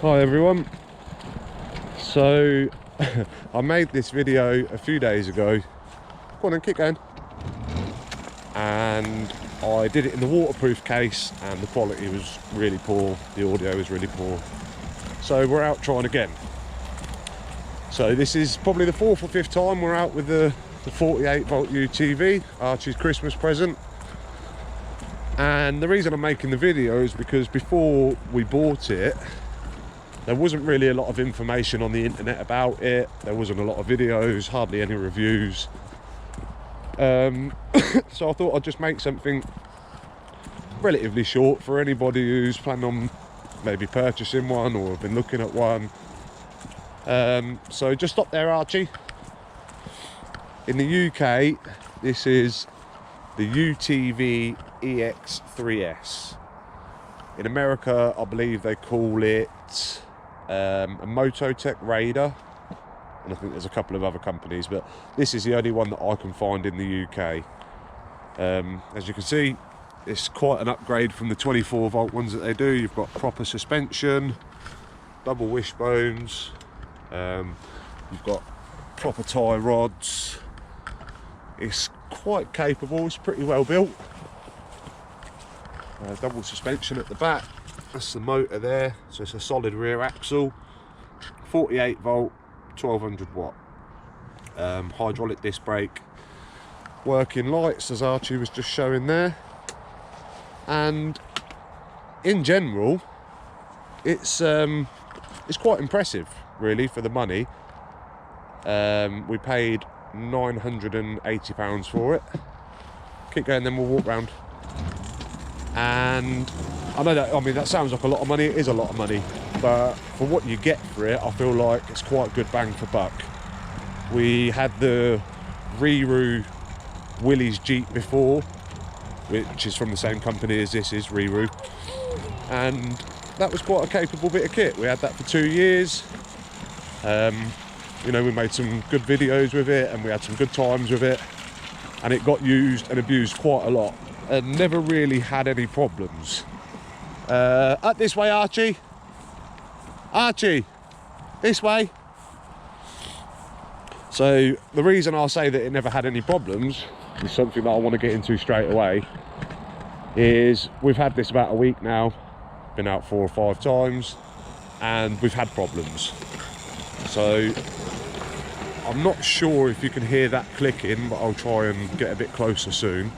Hi everyone. So I made this video a few days ago. Go on and keep going. And I did it in the waterproof case and the quality was really poor, the audio was really poor. So we're out trying again. So this is probably the 4th or 5th time we're out with the 48 volt UTV, Archie's Christmas present. And the reason I'm making the video is because before we bought it, there wasn't really a lot of information on the internet about it. There wasn't a lot of videos, hardly any reviews. So I thought I'd just make something relatively short for anybody who's planning on maybe purchasing one or have been looking at one. So just stop there, Archie. In the UK, this is the UTV EX3S. In America, I believe they call it a Mototec Raider, and I think there's a couple of other companies, but this is the only one that I can find in the UK. As you can see, it's quite an upgrade from the 24 volt ones that they do. You've got proper suspension, double wishbones, you've got proper tie rods. It's quite capable, it's pretty well built. Double suspension at the back, that's the motor there, so it's a solid rear axle, 48 volt, 1200 watt, hydraulic disc brake, working lights as Archie was just showing there, and in general it's quite impressive really for the money. We paid £980 for it. Keep going, then we'll walk round. And I know that, I mean, that sounds like a lot of money. It is a lot of money, but for what you get for it, I feel like it's quite good bang for buck. We had the Riru Willys Jeep before, which is from the same company as this is, Riru, and that was quite a capable bit of kit. We had that for 2 years. You know, we made some good videos with it and we had some good times with it, and it got used and abused quite a lot and never really had any problems. Up this way, Archie. Archie, this way. So the reason I say that it never had any problems is something that I want to get into straight away. Is we've had this about a week now, been out 4 or 5 times, and we've had problems. So I'm not sure if you can hear that clicking, but I'll try and get a bit closer soon.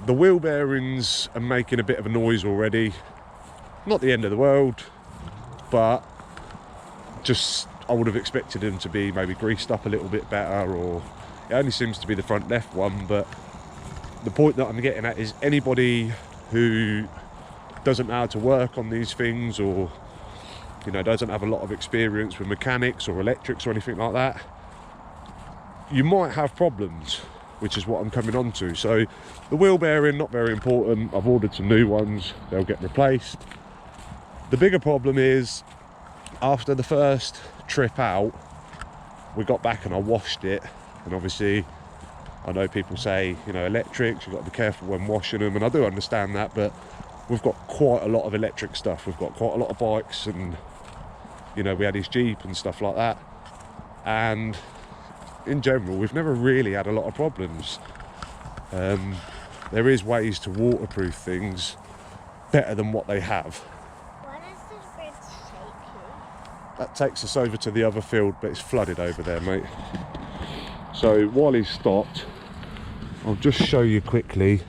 The wheel bearings are making a bit of a noise already. Not the end of the world, but just I would have expected them to be maybe greased up a little bit better, or it only seems to be the front left one. But the point that I'm getting at is anybody who doesn't know how to work on these things, or you know, doesn't have a lot of experience with mechanics or electrics or anything like that, you might have problems, which is what I'm coming on to. So the wheel bearing, not very important. I've ordered some new ones, they'll get replaced. The bigger problem is, after the first trip out, we got back and I washed it, and obviously I know people say, you know, electrics, you've got to be careful when washing them, and I do understand that, but we've got quite a lot of electric stuff. We've got quite a lot of bikes, and you know, we had his Jeep and stuff like that, and in general we've never really had a lot of problems. There is ways to waterproof things better than what they have. Why does this bridge shape here? That takes us over to the other field, but it's flooded over there, mate. So while he's stopped, I'll just show you quickly.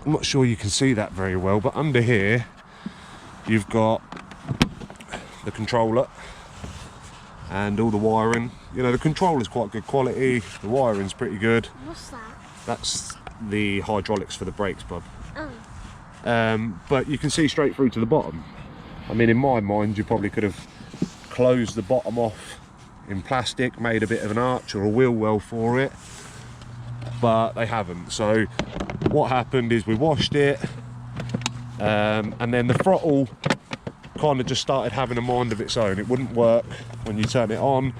I'm not sure you can see that very well, but under here you've got the controller and all the wiring. You know, the controller's quite good quality, the wiring's pretty good. What's that? That's the hydraulics for the brakes, bub. Oh. But you can see straight through to the bottom. I mean, in my mind, you probably could have closed the bottom off in plastic, made a bit of an arch or a wheel well for it, but they haven't. So what happened is we washed it, and then the throttle kind of just started having a mind of its own. It wouldn't work when you turn it on,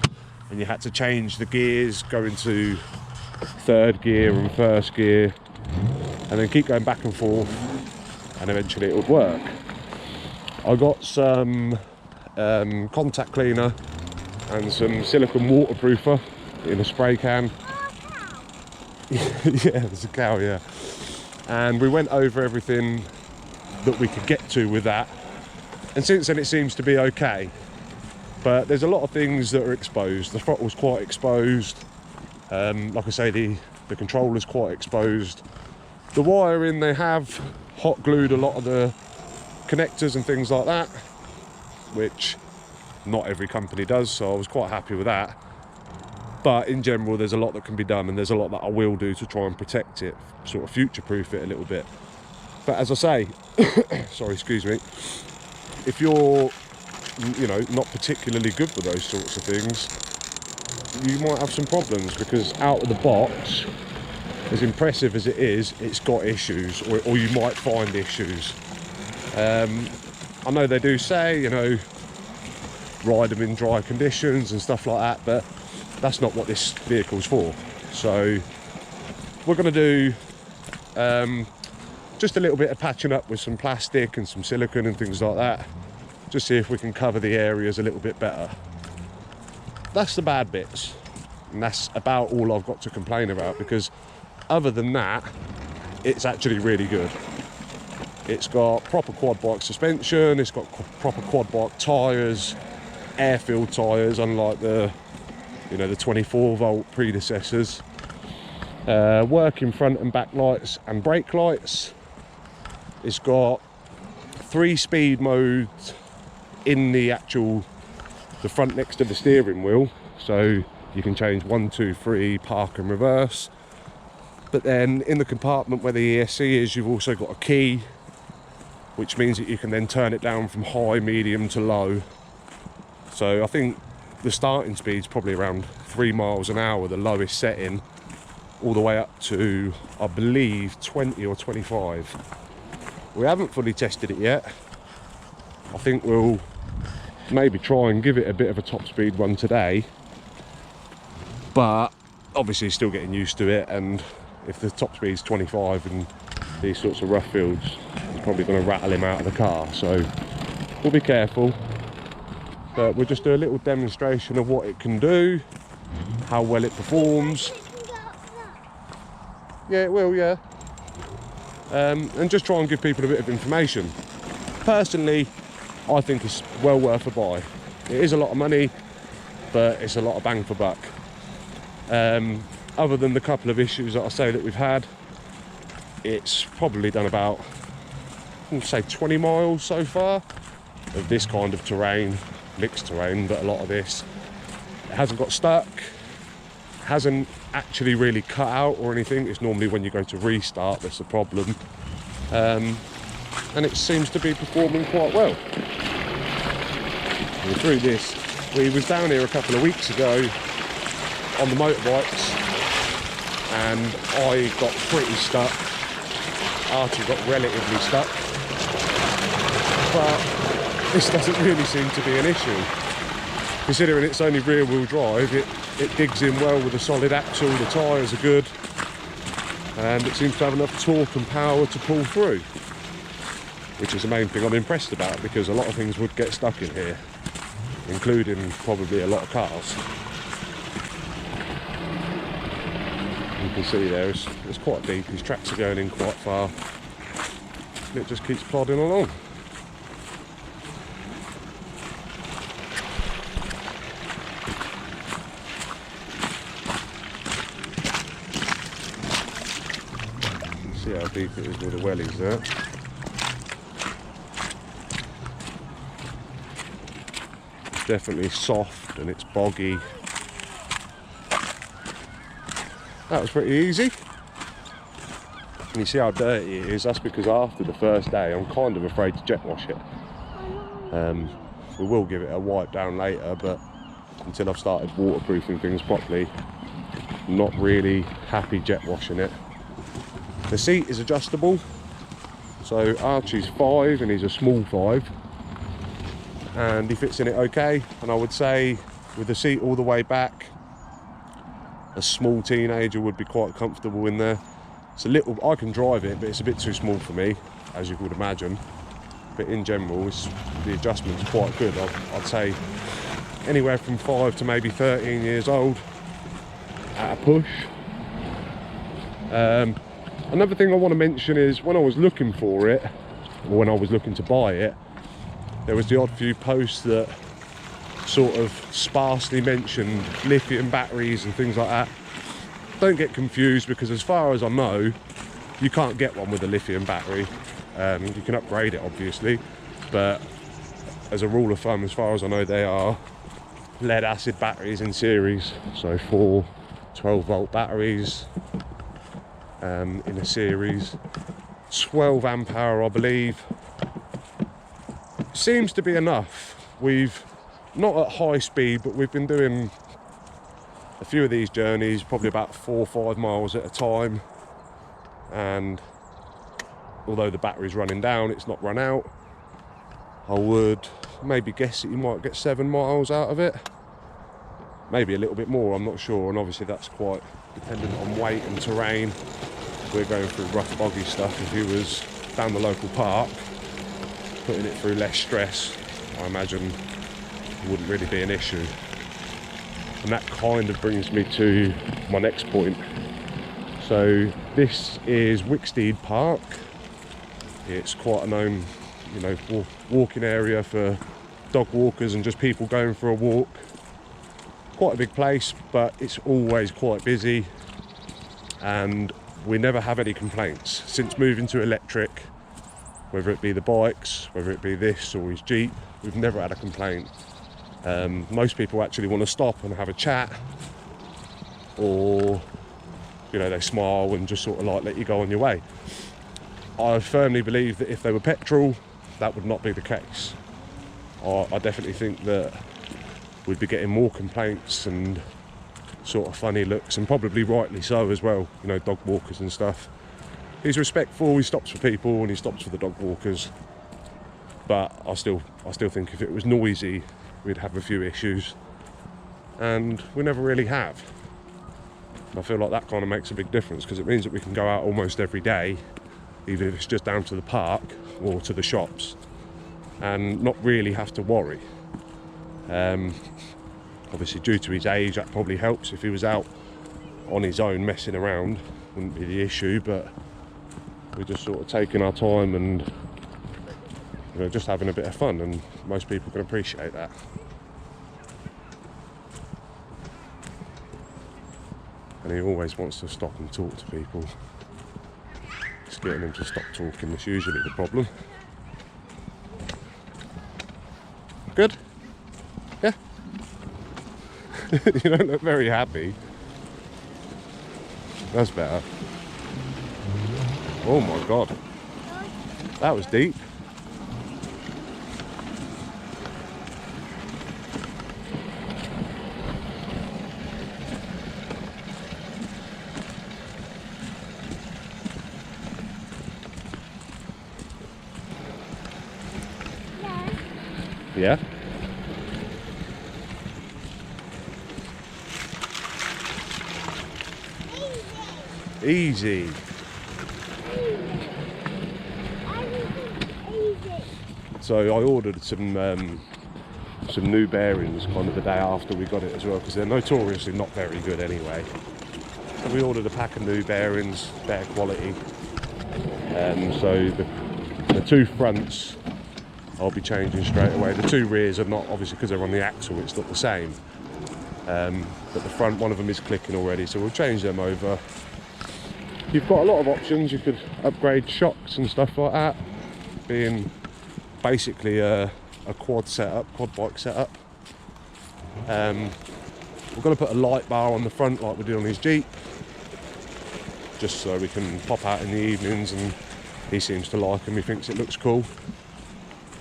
and you had to change the gears, go into 3rd gear and 1st gear, and then keep going back and forth, and eventually it would work. I got some contact cleaner and some silicone waterproofer in a spray can. Yeah, there's a cow, yeah. And we went over everything that we could get to with that. And since then it seems to be okay. But there's a lot of things that are exposed. The throttle's quite exposed. Like I say, the controller's quite exposed. The wiring, they have hot glued a lot of the connectors and things like that, which not every company does, so I was quite happy with that. But in general, there's a lot that can be done, and there's a lot that I will do to try and protect it, sort of future-proof it a little bit. But as I say, sorry, excuse me, if you're, you know, not particularly good with those sorts of things, you might have some problems, because out of the box, as impressive as it is, it's got issues, or you might find issues. I know they do say, you know, ride them in dry conditions and stuff like that, but that's not what this vehicle's for. So we're going to do just a little bit of patching up with some plastic and some silicone and things like that, just see if we can cover the areas a little bit better. That's the bad bits, and that's about all I've got to complain about, because other than that, it's actually really good. It's got proper quad bike suspension, it's got proper quad bike tyres, air-filled tyres, unlike the, you know, the 24-volt predecessors. Working front and back lights and brake lights. It's got 3 speed modes in the front next to the steering wheel, so you can change 1, 2, 3, park and reverse. But then in the compartment where the ESC is, you've also got a key, which means that you can then turn it down from high, medium to low. So I think the starting speed's probably around 3 miles an hour, the lowest setting, all the way up to, I believe, 20 or 25. We haven't fully tested it yet. I think we'll maybe try and give it a bit of a top speed run today, but obviously still getting used to it, and if the top speed's 25 in these sorts of rough fields, it's probably going to rattle him out of the car, so we'll be careful. But we'll just do a little demonstration of what it can do, how well it performs. Yeah, it will, yeah. And just try and give people a bit of information. Personally, I think it's well worth a buy. It is a lot of money, but it's a lot of bang for buck. Other than the couple of issues that I say that we've had, it's probably done about, I'll say 20 miles so far of this kind of terrain, mixed terrain, but a lot of this. It hasn't got stuck, hasn't actually really cut out or anything. It's normally when you go to restart that's the problem. And it seems to be performing quite well. And through this, we was down here a couple of weeks ago on the motorbikes, and I got pretty stuck. Archie got relatively stuck, but this doesn't really seem to be an issue. Considering it's only rear wheel drive, it digs in well with a solid axle, the tyres are good, and it seems to have enough torque and power to pull through, which is the main thing I'm impressed about, because a lot of things would get stuck in here, including probably a lot of cars. You can see there, it's quite deep, his tracks are going in quite far, and it just keeps plodding along. See how deep it is with the wellies there. It's definitely soft and it's boggy. That was pretty easy. And you see how dirty it is. That's because after the first day I'm kind of afraid to jet wash it. We will give it a wipe down later, but until I've started waterproofing things properly, I'm not really happy jet washing it. The seat is adjustable, so Archie's 5 and he's a small 5, and he fits in it okay. And I would say with the seat all the way back, a small teenager would be quite comfortable in there. It's a little, I can drive it, but it's a bit too small for me, as you would imagine. but in general, the adjustment's quite good. I'd say anywhere from 5 to maybe 13 years old at a push. Another thing I want to mention is when I was looking for it, or when I was looking to buy it, there was the odd few posts that sort of sparsely mentioned lithium batteries and things like that. Don't get confused, because as far as I know, you can't get one with a lithium battery. You can upgrade it obviously, but as a rule of thumb, as far as I know, they are lead acid batteries in series. So 4 12-volt batteries in a series, 12 amp hour I believe. Seems to be enough. We've not at high speed, but we've been doing a few of these journeys, probably about 4 or 5 miles at a time, and although the battery's running down, it's not run out. I would maybe guess that you might get 7 miles out of it, maybe a little bit more, I'm not sure, and obviously that's quite dependent on weight and terrain. We're going through rough boggy stuff. If you was down the local park putting it through less stress, I imagine it wouldn't really be an issue. And that kind of brings me to my next point. So this is Wicksteed Park. It's quite a known, you know, walking area for dog walkers and just people going for a walk. Quite a big place, but it's always quite busy, and we never have any complaints since moving to electric. Whether it be the bikes, whether it be this or his Jeep, we've never had a complaint. Most people actually want to stop and have a chat, or, you know, they smile and just sort of like let you go on your way. I firmly believe that if they were petrol, that would not be the case. I definitely think that we'd be getting more complaints and sort of funny looks, and probably rightly so as well, you know, dog walkers and stuff. He's respectful, he stops for people and he stops for the dog walkers, but I still think if it was noisy, we'd have a few issues, and we never really have. I feel like that kind of makes a big difference, because it means that we can go out almost every day, either if it's just down to the park or to the shops, and not really have to worry. Obviously due to his age, that probably helps. If he was out on his own messing around, wouldn't be the issue, but we're just sort of taking our time and, you know, just having a bit of fun, and most people can appreciate that. And he always wants to stop and talk to people. Just getting him to stop talking is usually the problem. Good? Yeah? You don't look very happy. That's better. Oh my god. That was deep. Yeah? Easy. So I ordered some new bearings kind of the day after we got it as well, because they're notoriously not very good anyway. So we ordered a pack of new bearings, better quality. So the 2 fronts I'll be changing straight away. The 2 rears are not, obviously because they're on the axle, it's not the same. But the front, one of them is clicking already, so we'll change them over. You've got a lot of options. You could upgrade shocks and stuff like that, being basically a quad bike setup. We're going to put a light bar on the front like we did on his Jeep, just so we can pop out in the evenings, and he seems to like them, he thinks it looks cool.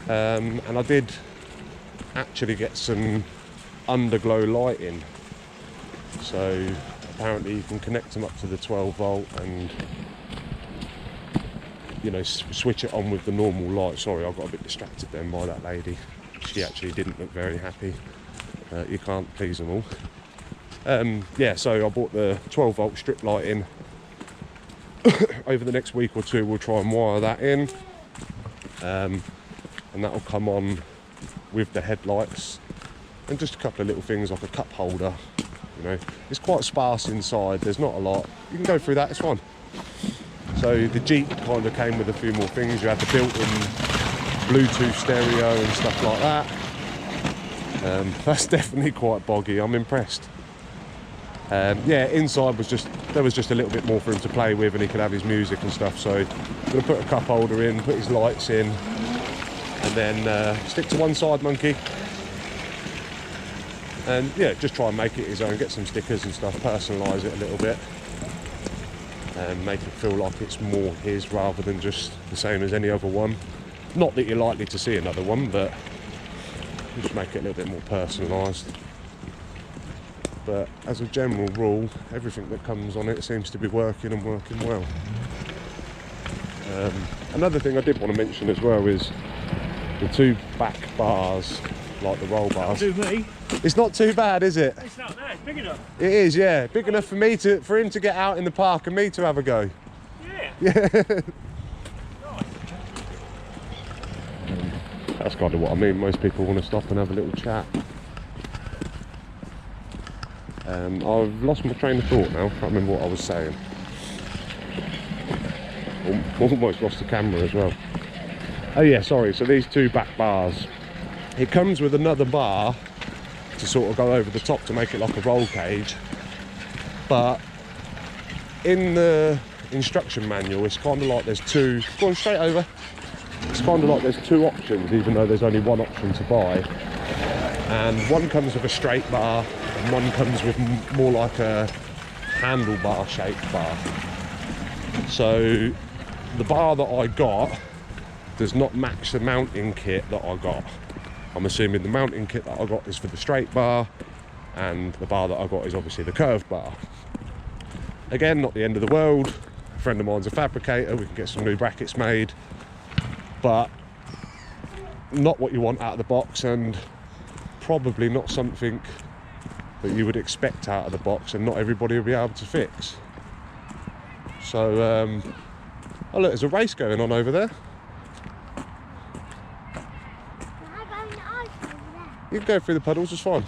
And I did actually get some underglow lighting, so apparently you can connect them up to the 12 volt and, you know, switch it on with the normal light. Sorry, I got a bit distracted then by that lady. She actually didn't look very happy. You can't please them all. Yeah, so I bought the 12 volt strip lighting. Over the next week or two we'll try and wire that in. and that'll come on with the headlights, and just a couple of little things like a cup holder. You know, it's quite sparse inside, there's not a lot. You can go through that, it's fine. So the Jeep kind of came with a few more things. You had the built-in Bluetooth stereo and stuff like that. That's definitely quite boggy, I'm impressed. Yeah, inside there was just a little bit more for him to play with, and he could have his music and stuff. So I'm going to put a cup holder in, put his lights in, and then stick to one side monkey. And yeah, just try and make it his own, get some stickers and stuff, personalise it a little bit, and make it feel like it's more his rather than just the same as any other one. Not that you're likely to see another one, but just make it a little bit more personalised. But as a general rule, everything that comes on it seems to be working and working well. Another thing I did want to mention as well is the two back bars, like the roll bars. Do me. It's not too bad, is it? It's not there, it's big enough. It is, yeah. Big enough for him to get out in the park and me to have a go. Yeah. Yeah. Right. That's kind of what I mean. Most people want to stop and have a little chat. I've lost my train of thought now. Can't remember what I was saying. Almost lost the camera as well. Oh yeah, sorry. So these two back bars. It comes with another bar to sort of go over the top to make it like a roll cage. But in the instruction manual, it's kind of like there's two. Go on, straight over. It's kind of like there's two options, even though there's only one option to buy. And one comes with a straight bar, and one comes with more like a handlebar shaped bar. So the bar that I got does not match the mounting kit that I got. I'm assuming the mounting kit that I got is for the straight bar, and the bar that I got is obviously the curved bar. Again, not the end of the world. A friend of mine's a fabricator, we can get some new brackets made, but not what you want out of the box, and probably not something that you would expect out of the box, and not everybody will be able to fix. So, oh look, there's a race going on over there. You can go through the puddles, it's fine.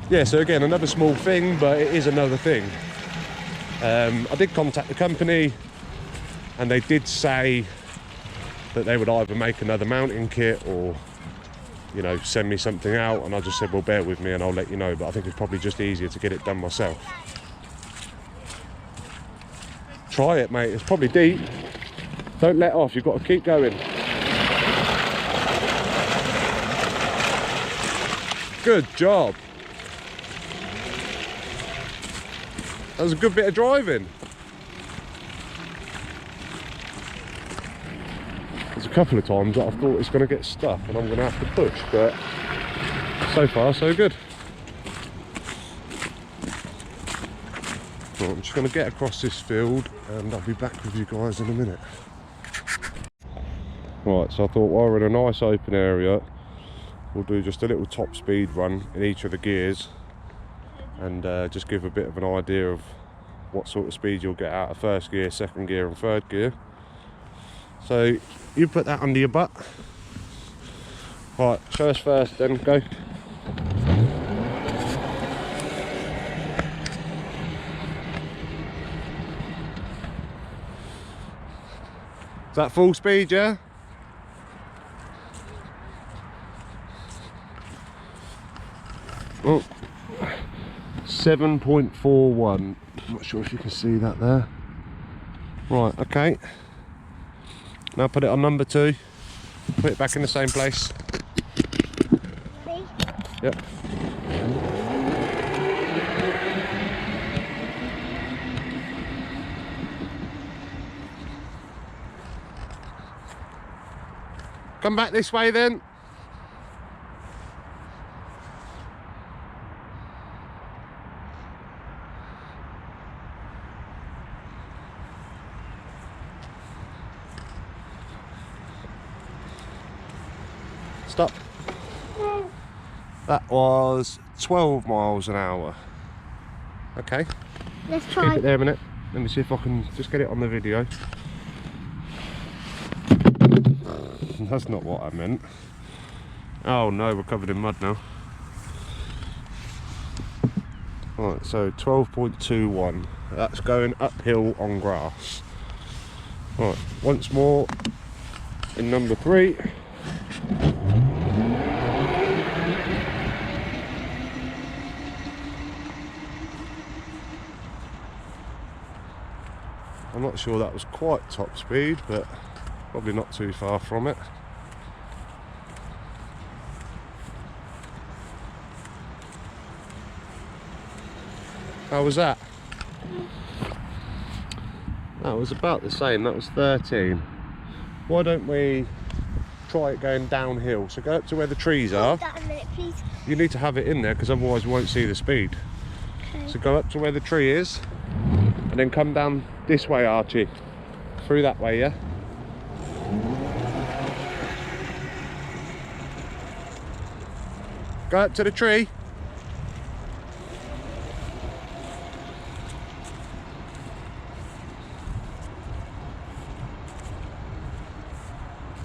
Yeah, so again, another small thing, but it is another thing. I did contact the company, and they did say that they would either make another mounting kit or, you know, send me something out, and I just said, well, bear with me and I'll let you know, but I think it's probably just easier to get it done myself. Try it, mate, it's probably deep. Don't let off, you've got to keep going. Good job. That was a good bit of driving. There's a couple of times that I've thought it's going to get stuck and I'm going to have to push, but so far so good. Right, I'm just going to get across this field and I'll be back with you guys in a minute. Right, so I thought while we're in a nice open area, we'll do just a little top speed run in each of the gears, and just give a bit of an idea of what sort of speed you'll get out of first gear, second gear and third gear. So you put that under your butt. Right, show us first then, go. Is that full speed, yeah? Oh, 7.41. Not sure if you can see that there. Right, okay. Now put it on number 2. Put it back in the same place. Ready? Yep. Come back this way then. Stop. That was 12 miles an hour. Okay. Let's Keep try. it there a minute. Let me see if I can just get it on the video. That's not what I meant. Oh no, we're covered in mud now. Right, so 12.21. That's going uphill on grass. Right, once more in number 3. I'm not sure that was quite top speed, but probably not too far from it. How was that? That was about the same, that was 13. Why don't we try it going downhill? So go up to where the trees are. Hold that a minute, please. You need to have it in there because otherwise we won't see the speed. Okay. So go up to where the tree is and then come down this way, Archie. Through that way, yeah? Go up to the tree.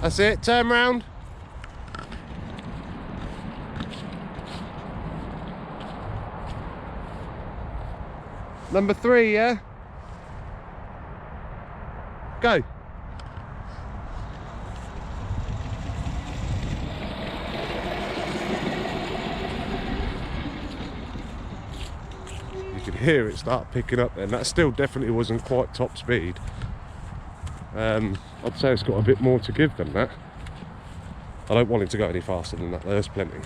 That's it, turn round. Number 3, yeah? Go. You could hear it start picking up then. That still definitely wasn't quite top speed. I'd say it's got a bit more to give than that. I don't want it to go any faster than that, there's plenty.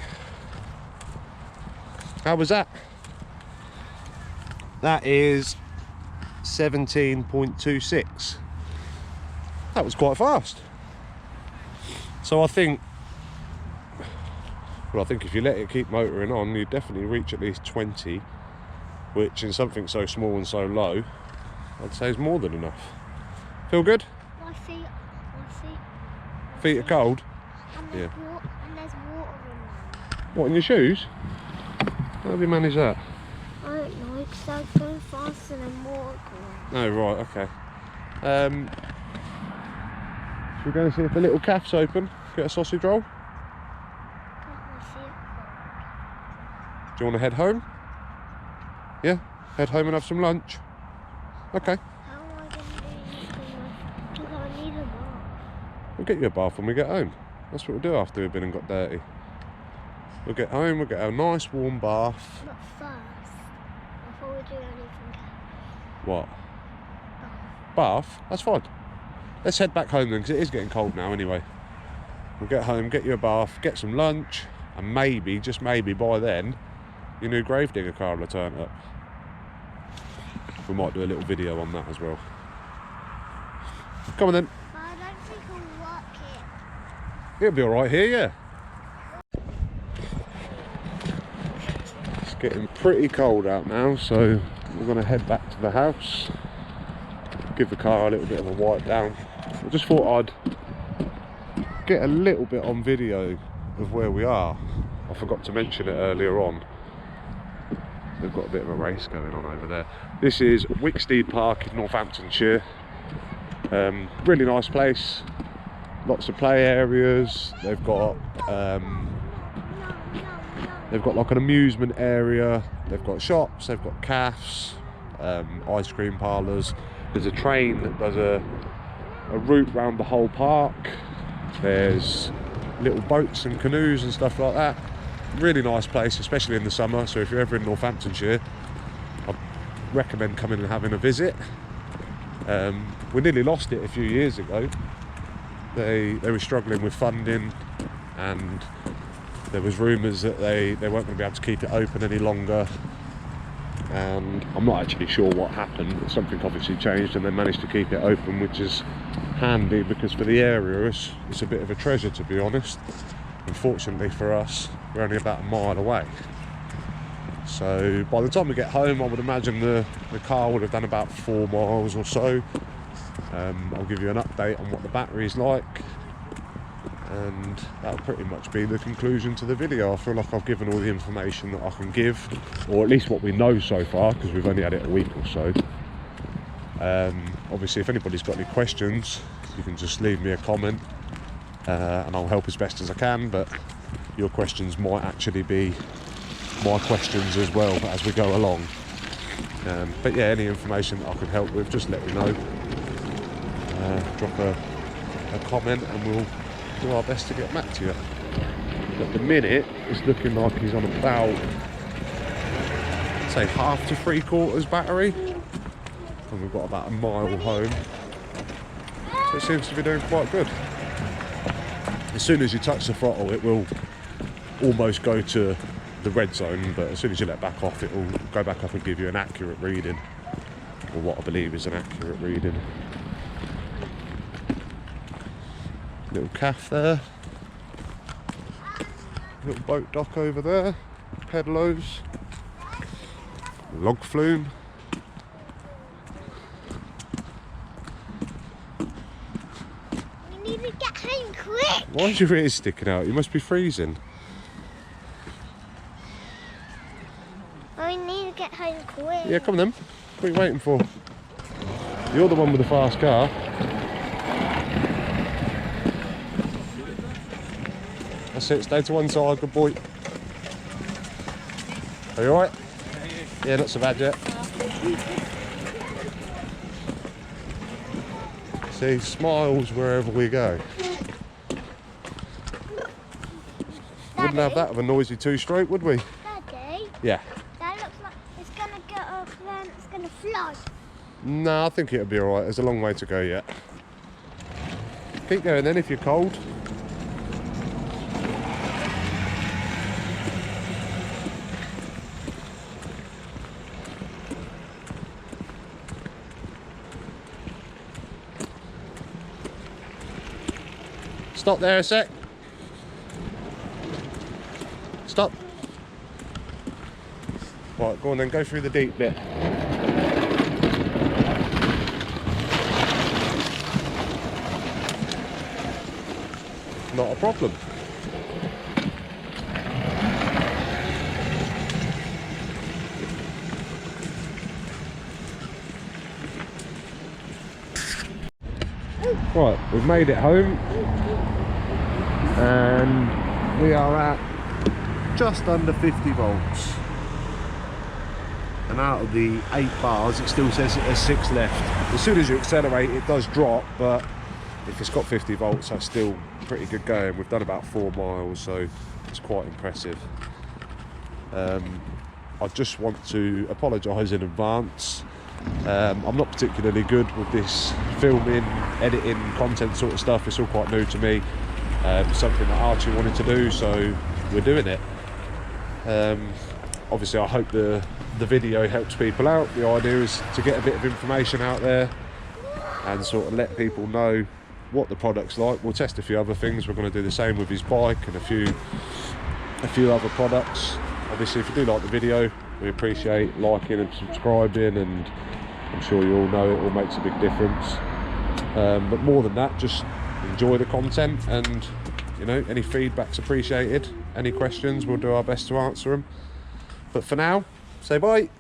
How was that? That is 17.26. That was quite fast. So I think if you let it keep motoring on, you definitely reach at least 20, which in something so small and so low, I'd say is more than enough. Feel good? My feet. Feet are cold? And there's water in them. What, in your shoes? How have you managed that? I don't know, because they're going faster than water going. Oh, right, okay. Should we go and see if the little cafe's open? Get a sausage roll? Let me see it. Do you want to head home? Yeah? Head home and have some lunch? Okay. How am I going to do this? Because I need a bath. We'll get you a bath when we get home. That's what we'll do after we've been and got dirty. We'll get home, we'll get a nice warm bath. Not first. Before we do anything else. What? Bath? That's fine. Let's head back home then, because it is getting cold now anyway. We'll get home, get you a bath, get some lunch, and maybe, just maybe by then, your new gravedigger car will turn up. We might do a little video on that as well. Come on then. But I don't think I'll work it. It'll be alright here, yeah. It's getting pretty cold out now, so we're going to head back to the house. Give the car a little bit of a wipe down. I just thought I'd get a little bit on video of where we are. I forgot to mention it earlier on. They've got a bit of a race going on over there. This is Wicksteed Park in Northamptonshire. Really nice place. Lots of play areas. They've got like an amusement area. They've got shops. They've got cafes, ice cream parlours. There's a train that does a route round the whole park. There's little boats and canoes and stuff like that. Really nice place, especially in the summer. So if you're ever in Northamptonshire, I'd recommend coming and having a visit. We nearly lost it a few years ago. They were struggling with funding, and there was rumours that they weren't going to be able to keep it open any longer. And I'm not actually sure what happened, but something obviously changed and they managed to keep it open, which is handy because for the area it's a bit of a treasure, to be honest. Unfortunately for us, we're only about a mile away. So by the time we get home, I would imagine the car would have done about 4 miles or so. I'll give you an update on what the battery's like, and that'll pretty much be the conclusion to the video. I feel like I've given all the information that I can give, or at least what we know so far, because we've only had it a week or so. Obviously if anybody's got any questions, you can just leave me a comment, and I'll help as best as I can, but your questions might actually be my questions as well as we go along. But yeah, any information that I can help with, just let me know. Drop a comment and we'll do our best to get back to you. At the minute, it's looking like he's on about, say, 1/2 to 3/4 battery, and we've got about a mile home, so it seems to be doing quite good. As soon as you touch the throttle, it will almost go to the red zone, but as soon as you let back off, it will go back up and give you an accurate reading, or what I believe is an accurate reading. Little calf there, little boat dock over there, pedalows, log flume. We need to get home quick. Why is your ears sticking out? You must be freezing. We need to get home quick. Yeah, come on then. What are you waiting for? You're the one with the fast car. That's it, stay to one side, good boy. Are you alright? Yeah, not so bad yet. See, smiles wherever we go. Wouldn't have that of a noisy two-stroke, would we? Daddy, Yeah. that looks like it's gonna get off and it's gonna fly. No, I think it'll be alright. There's a long way to go yet. Keep going then if you're cold. Stop there a sec. Stop. Right, go on then, go through the deep bit. Not a problem. Right, we've made it home and we are at just under 50 volts. And out of the 8 bars, it still says there's 6 left. As soon as you accelerate, it does drop, but if it's got 50 volts, that's still pretty good going. We've done about 4 miles, so it's quite impressive. I just want to apologise in advance. I'm not particularly good with this filming, editing, content sort of stuff. It's all quite new to me. Something that Archie wanted to do, so we're doing it. Obviously, I hope the video helps people out. The idea is to get a bit of information out there and sort of let people know what the product's like. We'll test a few other things. We're going to do the same with his bike and a few other products. Obviously, if you do like the video, we appreciate liking and subscribing, and I'm sure you all know it all makes a big difference. But more than that, just enjoy the content, and you know, any feedback's appreciated. Any questions, we'll do our best to answer them. But for now, say bye.